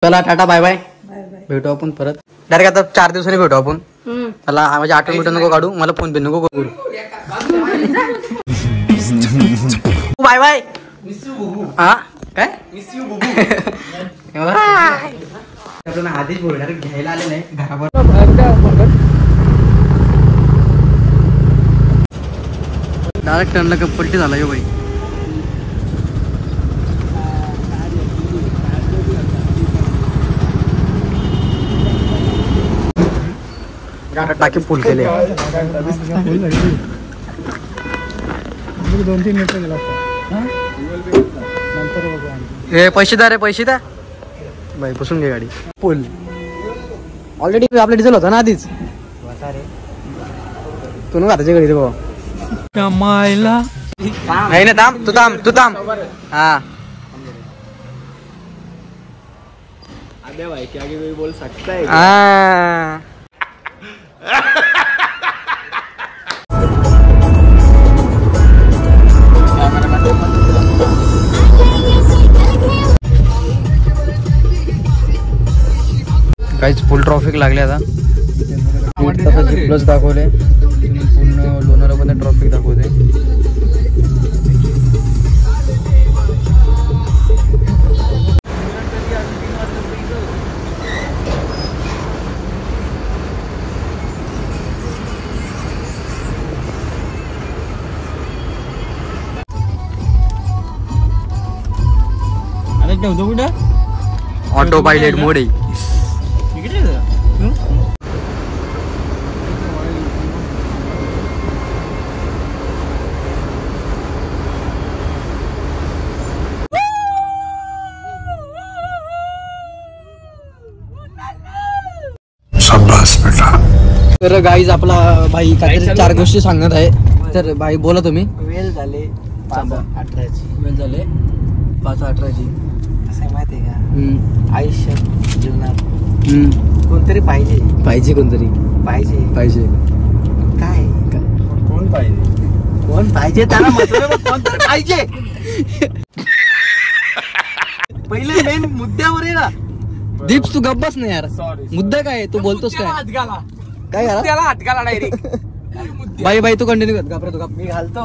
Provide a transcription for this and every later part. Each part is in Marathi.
चला टाटा बाय बाय, भेटू आपण परत डायरेक्ट आता 4 दिवसांनी भेटू आपण. मला माझ्या आठवण मिनिटं नको काढू, मला फोन पे नको करू. Bye bye. हा काय आपल्याला आधीच बोल डायरेक्ट घ्यायला आले नाही घरावर. डायरेक्ट टर्नला का पलटी झाला यो बाई. टाकी फुल केले. 2-3 मिनिट गेला हे पैसे द्या रे, पैसे द्या बाई. बसून घे गाडी. फुल ऑलरेडी आपला डिझेल होता ना आधीच. तू नको आताची गाडी रे बाबा. कमायला नाही ना, थांब तू, थांब तू, थांब. हा अबे भाई क्या आगे बोल सकता है. काहीच फुल ट्रॉफिक लागले आता. प्लस दाखवले पूर्ण लोणावळा पण ट्रॉफिक दाखवते. ऑटो पायलट मोड आहे. तर गाईज आपला भाई काहीतरी 4 गोष्टी सांगत आहे. तर भाई बोला तुम्ही. वेल झाले 5:18ची. वेळ झाले 5:18ची. असं आहे माहिती आहे का, आयुष्य जीवनात कोणतरी पाहिजे. कोणतरी पाहिजे काय कोण पाहिजे त्याला मतलब कोणतरी पाहिजे. पहिले मेन मुद्द्यावर आहे ना. दीप्स तू गप्पच नाही यार. मुद्दा काय तू बोलतोस काय काय हात घाला डायरेक्ट. बाई तू कंटिन्यू कर. घाबरतो का मी घालतो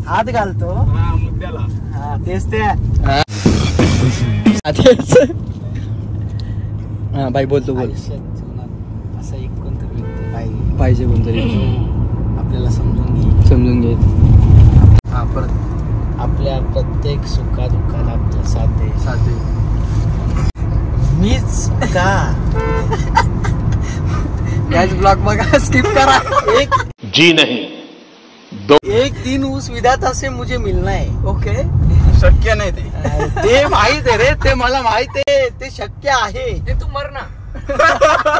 हात घालतो मुद्द्याला. हा तेच ते. हा बाई बोलतो बोल. असं एक कोणतरी व्यक्ती पाहिजे कोणतरी आपल्याला समजून घे. हा परत आपल्या प्रत्येक सुखा दुःखाला आपल्या साथ दे. मीच का याच ब्लॉग बघा, स्किप करा. जी नहीं 1 दिन उस विधाता से मुझे मिलना है. ओके शक्य नाही ते माहित आहे रे, ते मला माहित आहे, ते शक्य आहे. ते तू मर ना.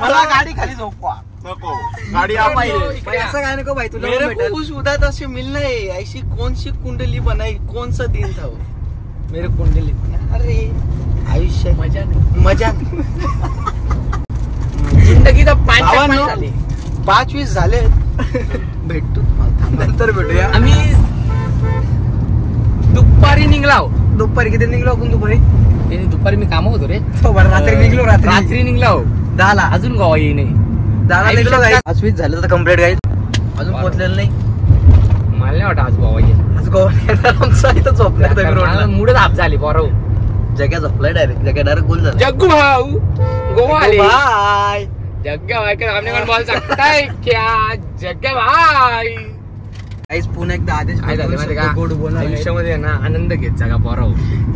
मला गाडी खाली झोपवा नको. गाडी असं काय नको भाई. तुला मेरे को उस विधाता से मिलना है. ऐसी कौन सी कुंडली बनाई, कौन सा दिन था वो मेरे कुंडली. अरे आयुष्य मजा जिंदगी तर 5-20 झाले. भेटतो नंतर भेटूया. आम्ही दुपारी निघलाव. दुपारी किती निघलो आपण? दुपारी मी काम होतो रे. रात्री निघलो. रात्री निघलाव 10ला. अजून गोवा येई नाही. 10ला निघलो. 5-20 झालं तर कम्प्लीट गाईज. अजून पोहोचलेलं नाही. मला नाही वाटत आज गोवा येईल. आज गोवा येणार आमचा इथं झोपणार. मुडच आप झाली बरं. जग्या झोपलाय डायरेक्ट. डायरेक्ट गोल झाला. जग्गू भाऊ गोवा आले. बाय जग्गा भाई का सामने कौन बोल सकता है क्या? जग्गा भाई गाइस पुन्हा एकदा आदेश काय झाले माहिती का, आयुष्यामध्ये ना आनंद घेत जागा पोराव.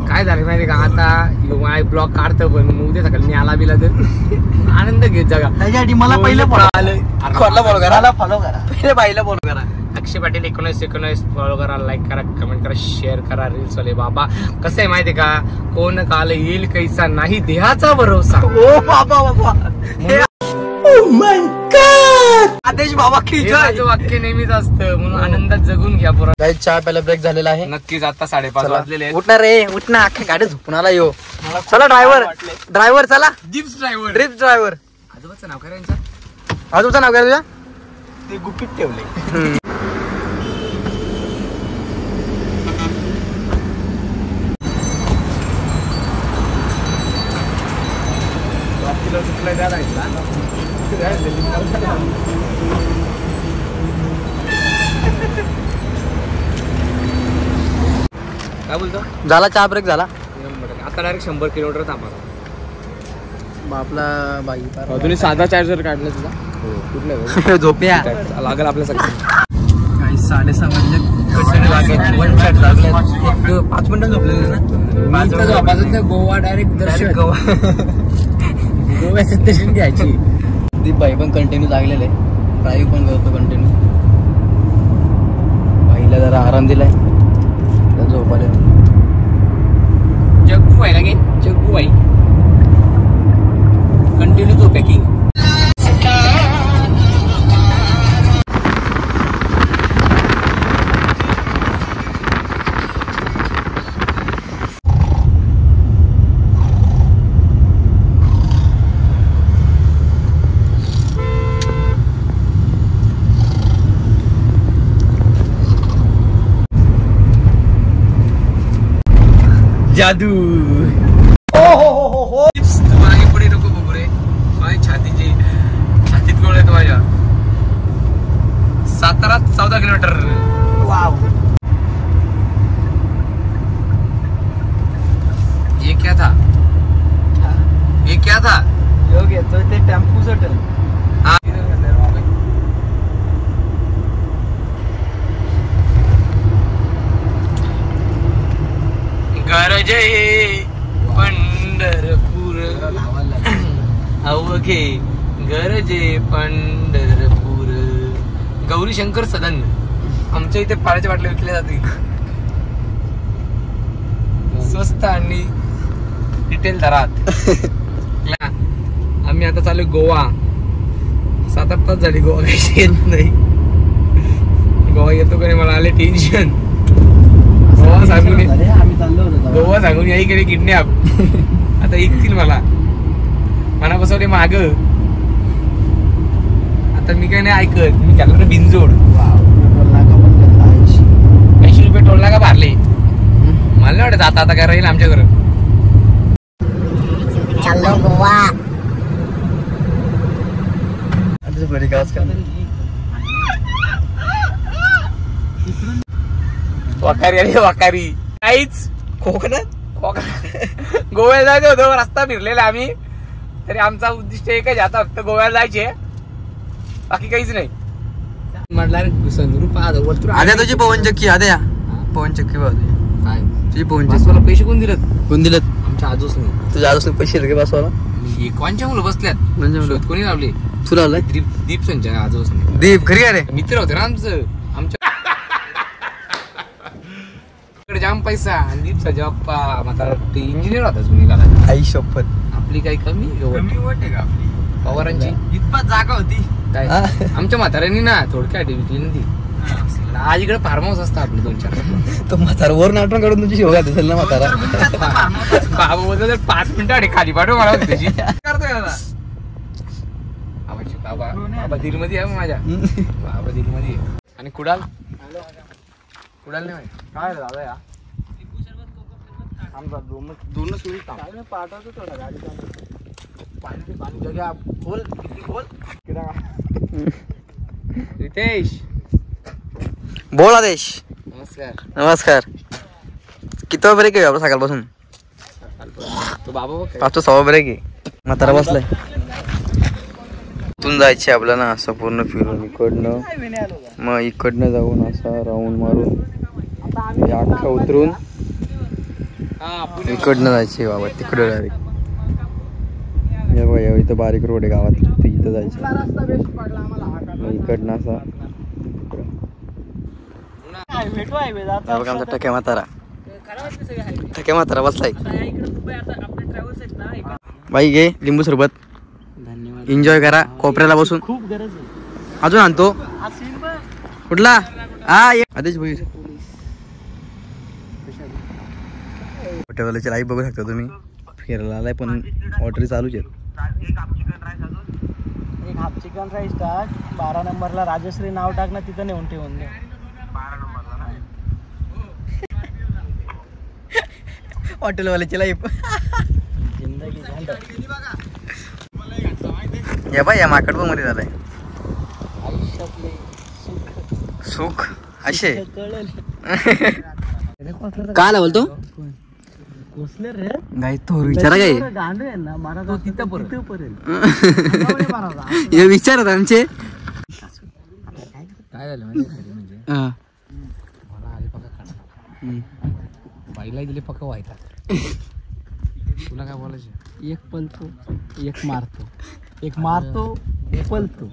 काय झालं माहिती का, आता माय ब्लॉग काढतो पण उद्या सकाळी मी आला बिला तर आनंद घेत जागा. त्याच्यासाठी मला पहिलं फॉलो करा. पहिले बाईला फॉलो करा. अक्षय पाटील 19 फॉलो करा, लाईक करा, कमेंट करा, शेअर करा. रील्स वाले बाबा कसं आहे माहिती का, कोण काल येईल कैसा नाही देहाचा भरोसा. ओ बाबा आदेश बाबा की माझं वाक्य नेहमीच असतं. म्हणून आनंदात जगून घ्या पोरा. गाईज चहा प्यायला ब्रेक झालेला आहे. नक्कीच आता 5:30 वाजलेले आहेत. उठणार रे, उठणार. अख्ख्या गाडी झोपून आला यो. चला ड्रायव्हर चला. Drips driver. आजोबाचं नाव काय यांचं? आजोबाचं नाव काय तुझ्या? ते गुपित ठेवले. किलो सुटलं द्या काय बोलतो. झाला चहा ब्रेक झाला आता डायरेक्ट 100 किलोमीटर थांबा. आपला बाई तुम्ही साधा चार्जर काढला तुझा कुठला झोप्या लागेल आपल्या सगळं. 6:30 वाजले 5 मिनिटं झोपलेले ना. गोवा डायरेक्ट दर्शन गोव्याचं स्टेशन घ्यायची. दीप भाई पण कंटिन्यू लागलेले ड्राईव्ह पण करतो कंटिन्यू. भाईला जरा आराम दिलाय झोप आले. जग्गू आहे लागे जग्गू आहे कंटिन्यू झोप पॅकिंग. जादू. मागे पुढे नको बघू रे. माझी छातीत गोळ येतो माझ्या. सातारा 14 किलोमीटर. वाव. ये क्या था ये क्या था. योग येतोय ते टेम्पो सटल. गरजे पंढरपूर अवघे गरजे पंढरपूर. गौरी शंकर सदन. आमच्या इथे पाण्याच्या बाटल्या विकल्या जातील स्वस्त आणि रिटेल दरात. आम्ही आता चालू गोवा. 7-8 तास झाली गोवा काही येत नाही. गोवा येतो का नाही मला आले टेन्शन. गोवा सांगून याही केली किडनॅप. आता ऐकतील मला बसवले माग. आता मी काही नाही ऐकत. मी केलं ना बिनजोड. 80 रुपये टोलला का भरले. मला नाही वाटत आता काय राहील आमच्या घरात. वाकारी आली वाकारी. काहीच कोकणात गोव्याला जायचं होतं. रस्ता फिरलेला आम्ही तरी आमचा उद्दिष्ट एकच आता फक्त गोव्याला जायचे बाकी काहीच नाही. म्हटलं आद्या तुझी पवनचक्की. आद्या पवनचक्की काय तुझी पवनचक्की. मला पैसे कोण दिलेत. आमच्या आजूच नाही. तुझ्या आजूस पैसे रे बसवाला. कोणच्या मुलं बसल्यात म्हणजे शोध कोणी लावले. तू लावलाय दीप संजय आजूच नाही. दीप खरी अरे मित्र होते ना आमच्या जाम पैसा. आणि दीप संजय बाप्पा म्हातारा ते इंजिनियर होता जुनी. आई शपथ. आपली काही कमी पवारांची इतपत जागा होती काय आमच्या म्हाताऱ्यांनी ना थोडक्यात विकली ना ती. आज इकडे फार्म हाऊस असतं आपले 2-4. तो म्हातारा वर नाटण काढून तुझी शोधा असेल ना म्हातारा. बाबा बोलतो 5 मिनिटं आधी खाली पाठव मला त्याची करतोय आता. बाबा दिलमध्ये आहे माझ्या. बाबा दिलमध्ये. आणि कुडाल नाही काय दादा या दोनच मिनिट पाठवतो थोडा गाडी पाणी जग्या खोल रितेश. बोल आदेश. नमस्कार. किती ब्रेक आहे आपला सकाळपासून. तो बाबा 5-6 ब्रेक आहे. म्हातारा बसलाय. इथून जायचे आपल्याला असं पूर्ण फिरून इकडनं मग इकडनं जाऊन असा राऊंड मारून अख्खा उतरून इकडनं जायचे बाबा तिकडं डायरेक्ट. इथं बारीक रोड आहे गावात इथं जायचं. इकडनं असा आमचा टक्या म्हातारा बसलाय. बाई घे लिंबू सरबत. एन्जॉय करा. कोपऱ्याला बसून खूप गरज आहे. अजून आणतो कुठला. हा आदेश भाई हॉटेलवाल्याची लाईव्ह बघू शकता तुम्ही. फिरायला आलाय पण ऑर्डर चालूच आहेत. एक हाफ चिकन राईस टाक. 12 नंबरला राजश्री नाव टाक ना तिथं नेऊन ठेवून दे. 12 नंबरला हॉटेलवाल्याची लाईव्ह. या बाय या माकडबो मध्ये झालाय आयुष्यातले सुख असे कळलं काय बोलतो कोसले रे गाई तो विचारा काय गांड आहे ना मला तो तिथं पर्यंत हे विचारत आमचे काय झालं म्हणजे हा. मला आले पक्का खाणार बाईला दिले पक्का व्हायचा तुला काय बोलायचं एक पलतो एक मारतो एक मारतो एक पलतो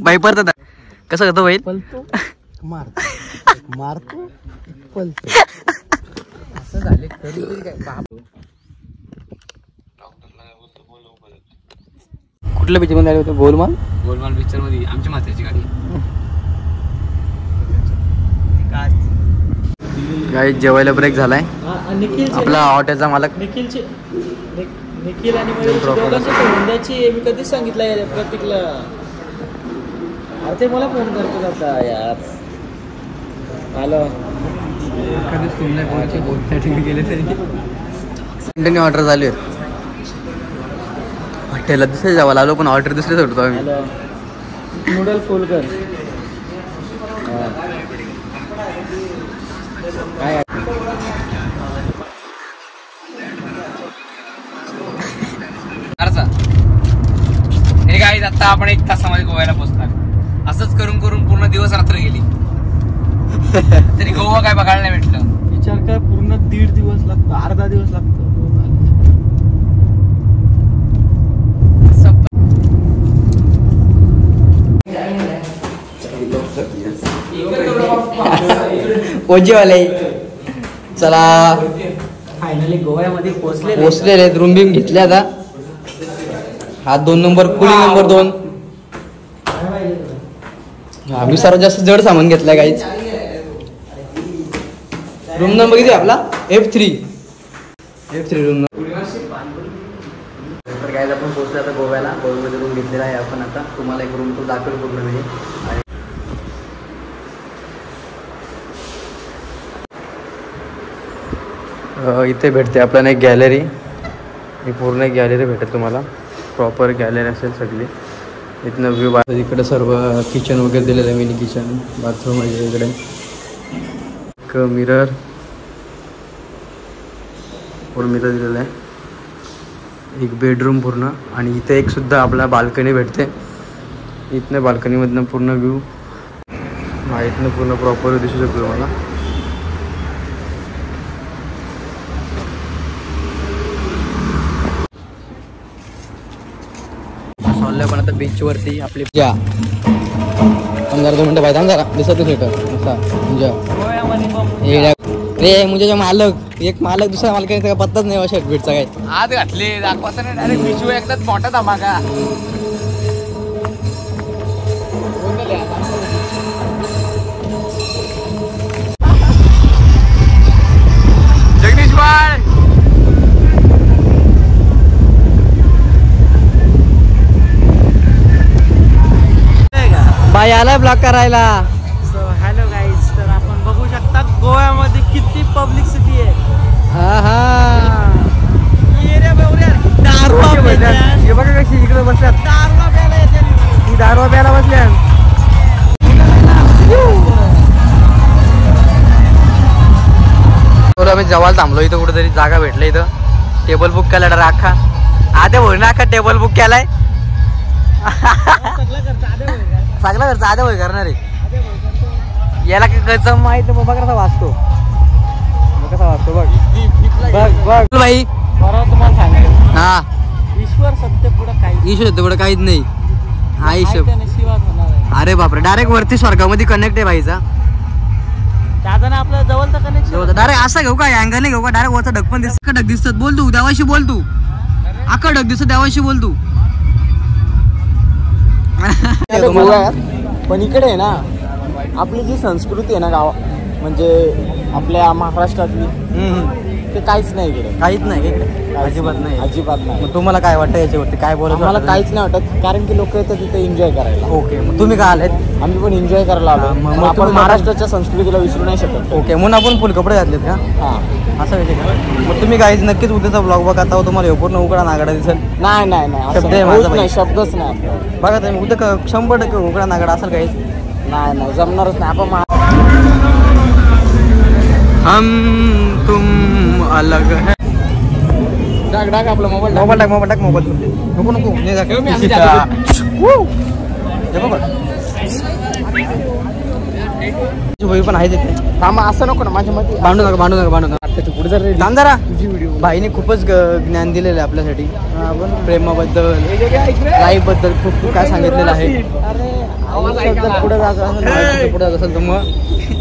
बाई परत कसं करतो बैल पलतो मारतो एक मारतो एक पलतो असं झाले तरी काय बाप कुठल्या पिक्चर मध्ये आले होते गोलमाल गोलमाल पिक्चर मध्ये आमच्या म्हाताऱ्याची गाडी गाई जेवायला ब्रेक झालाय आपला हॉटेलचा मालक निखिल आणि होंड्याची मी कधीच सांगितलंय प्रतीकला अरे ते मला फोन करतो आता यार हॅलो कंटिन्यू ऑर्डर झाली हॉटेलला दुसरे जावं आलो पण ऑर्डर दुसरेच होतो आम्ही हॅलो नूडल फुल कर काय हे काय आता आपण 1 तासामध्ये गोव्याला पोहोचणार असंच करून करून पूर्ण दिवस रात्र गेली तरी गोवा काय बघायला नाही भेटलं विचार काय पूर्ण 1.5 दिवस लागतो अर्धा दिवस लागतो ओजीवाले चला फायनली गोव्यामध्ये पोचलेले रूम बिम घेतले आता हा 2 नंबर कुली नंबर 2 आम्ही सर्वात जास्त जड सामान घेतलंय काहीच रूम नंबर किती आपला F3 रूम नंबर तर काय आपण पोहोचलो आता गोव्याला गोव्यामध्ये रूम घेतलेला आहे आपण आता तुम्हाला एक रूम तो दाखवलं पूर्ण म्हणजे इथे भेटते आपल्याला एक गॅलरी ही पूर्ण एक गॅलरी भेटेल तुम्हाला प्रॉपर गॅलरी असेल सगळी इथनं व्ह्यू इकडे सर्व किचन वगैरे दिलेलं आहे मिनी किचन बाथरूम वगैरे इकडे एक मिरर पूर्ण मिरर दिलेलं आहे एक बेडरूम पूर्ण आणि इथे एक सुद्धा आपला बाल्कनी भेटते इथनं बाल्कनीमधनं पूर्ण व्ह्यू हा इथनं पूर्ण प्रॉपर दिसू शकतो तुम्हाला पण आता बीच वरती आपली 15-2 मिनटं पाहिजे जरा दिसत रे म्हणजे मालक एक मालक दुसरा मालकाचा पत्ताच नाही शर्ट बीटचा काय आज घातले दाखवता नाही डायरेक्ट बिचू एकदाच मोठा धमाका जगदीश बाळ बाई आलाय ब्लॉक करायला हॅलो गाईज तर आपण बघू शकता गोव्यामध्ये किती पब्लिसिटी आहे हे बघा कशी इकडे बसल्यात ही दारू प्यायला बसल्या आम्ही जवळ थांबलो इथं कुठेतरी जागा भेटलं इथं टेबल बुक केला अख्खा आधे होईल ना अख्खा टेबल बुक केलाय सगळा घरचा आधे होय करणार आहे याला कसं माहित बाबा कसा वाचतो कसा वाचतो बघ बघ बघ भाई तुम्हाला सांगेल हा ईश्वर सत्य पुढे काही ईश्वर तेवढं काहीच नाही हा ईश्वर नशिबात होणार आहे अरे बापरे डायरेक्ट वरती स्वर्गामध्ये कनेक्ट आहे भाईचा दादा आपल्या जवळचा कनेक्शन डायरेक्ट असा घेऊ का अँगल नाही घेऊ का डायरेक्ट वरचा ढग पण दिसत ढग दिसत बोल तू देवाशी बोल तू अख्खा ढग दिसत देवाशी बोल तू पण इकडे आहे ना आपली जी संस्कृती आहे ना गाव म्हणजे आपल्या महाराष्ट्रातली ते काहीच नाही इकडे, काहीच नाही इकडे, अजिबात नाही. अजिबात नाही. मग तुम्हाला काय वाटतं याच्यावरती, काय बोलायचं मला वाटतं? काहीच नाही वाटत, कारण की लोक येतात तिथे एन्जॉय करायला. ओके, मग तुम्ही काय आलेत? आम्ही पण एन्जॉय करायला आलो. मग मग आपण तुम्ही- महाराष्ट्राच्या संस्कृतीला विसरू नाही शकत. ओके, म्हणून आपण फुल कपडे घातलेत का? हा, असं विषय का? मग तुम्ही काहीच नक्कीच उद्याचा ब्लॉग बघा, आता तुम्हाला पूर्ण उकडा नागडा दिसेल. नाही नाही नाही, असं शब्द आहे होत माझा नाही, बाई. शब्दच नाही आपल्याला. बघा तुम्ही उद्या 100% उकडा नागडा असेल काहीच. नाही नाही, जमणारच नाही. आपण हम तुम अलग है. डाग डाग आपला मोबाईल मोबाईल टाक नको नाही जा. ठेव, मी आम्ही हे बघा. भाई पण आहे तिथे. थांबा, असं नको ना माझ्या मध्ये. भांडू नका. त्याच्या पुढे जर थांब जरा. तुझी व्हिडिओ भाईने खूपच ज्ञान दिलेलं आहे आपल्यासाठी. प्रेमाबद्दल, लाईफ बद्दल खूप काय सांगितलेलं आहे. पुढे जायचं पुढे असेल तर मग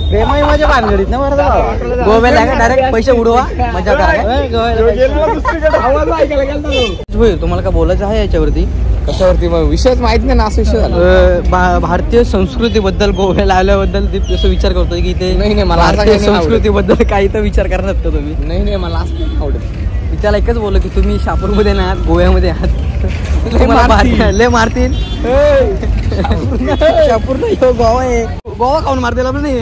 प्रेमाई माझ्या भानगडीत ना बरं. गोव्याला डायरेक्ट पैसे उडवा, मजा करा. आवाज ऐकायला गेला. होय, तुम्हाला काय बोलायचं आहे याच्यावरती? कशावरती? मग विषयच माहित नाही ना, असं विषय झाला. भारतीय संस्कृतीबद्दल गोव्याला आल्याबद्दल ते असं विचार करतोय की ते नाही, मला असं भारतीय काही नाही संस्कृतीबद्दल काही तर विचार करणार का तुम्ही? नाही, मला असं काही आवडत. मी त्याला एकच बोललो की तुम्ही शापूरमध्ये नाही आहात, गोव्यामध्ये आहात. लय मारतील. शापूर नाही, गोवा आहे. गोवा खाऊन मारतील आपण नाही.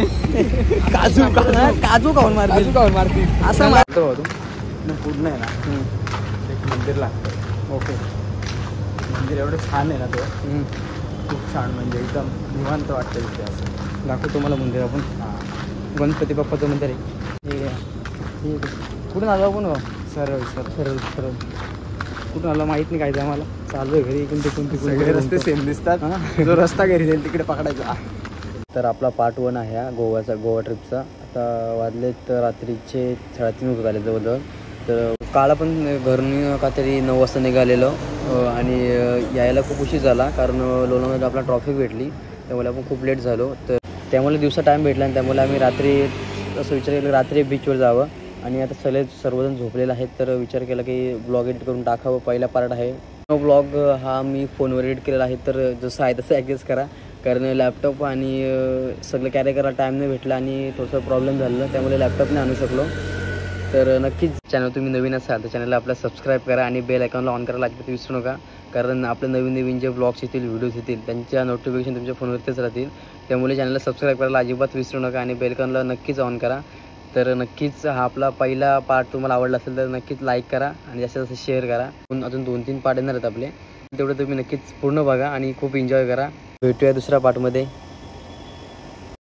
काजू खाऊन मारतील. असं मारतो पूर्ण आहे ना, एक मंदिर लागतं. ओके. मंदिर एवढं छान आहे ना, तो खूप छान, म्हणजे एकदम निवांत वाटतं तिथे. असं दाखवतो तुम्हाला मंदिर आपण. गणपती बाप्पाचं मंदिर आहे. कुठून आलो आपण? सरळ कुठून आलो माहित नाही, काय आम्हाला. चालू आहे घरी, इकडून सगळे रस्ते सेम दिसतात. जो रस्ता घरी जाईल तिकडे पकडायचा. तर आपला पार्ट 1 आहे हा गोवा ट्रिपचा. आता वाजलेत रात्रीचे 3:30 होत आले जवळजवळ. तर काल आपण घरून काहीतरी 9 वाजता निघालेलो आणि यायला खूप उशीर झाला, कारण लोणावळ्यात आपला ट्रॉफिक भेटली, त्यामुळे आपण खूप लेट झालो. तर त्यामुळे दिवसा टाईम भेटला आणि त्यामुळे आम्ही रात्री असं विचार केला रात्री बीचवर जावं. आणि आता सर्वजण झोपलेले आहेत, तर विचार केला की ब्लॉग एडिट करून टाकावं. पहिला पार्ट आहे. ब्लॉग हा मी फोनवर एडिट केलेला आहे, तर जसं आहे तसं ॲडजस्ट करा, कारण लॅपटॉप आणि सगळं कॅरी करायला टाईम नाही भेटला आणि थोडंसं प्रॉब्लेम झालं, त्यामुळे लॅपटॉप नाही आणू शकलो. तर नक्कीच चॅनल तुम्ही नवीन असाल तर चॅनलला आपला सबस्क्राईब करा आणि बेल आयकॉनला ऑन करायला अजिबात विसरू नका, कारण आपले नवीन जे ब्लॉग्स येतील, व्हिडिओज येतील, त्यांच्या नोटिफिकेशन तुमच्या फोनवरतीच राहतील. त्यामुळे चॅनलला सबस्क्राईब करायला अजिबात विसरू नका आणि बेल आयकॉनला नक्कीच ऑन करा. तर नक्कीच हा आपला पहिला पार्ट तुम्हाला आवडला असेल तर नक्कीच लाईक करा आणि जास्तीत जास्त शेअर करा. अजून 2-3 पार्ट येणार आहेत आपले, तेवढं तुम्ही नक्कीच पूर्ण बघा आणि खूप एन्जॉय करा. भेटूया दुसऱ्या पार्टमध्ये.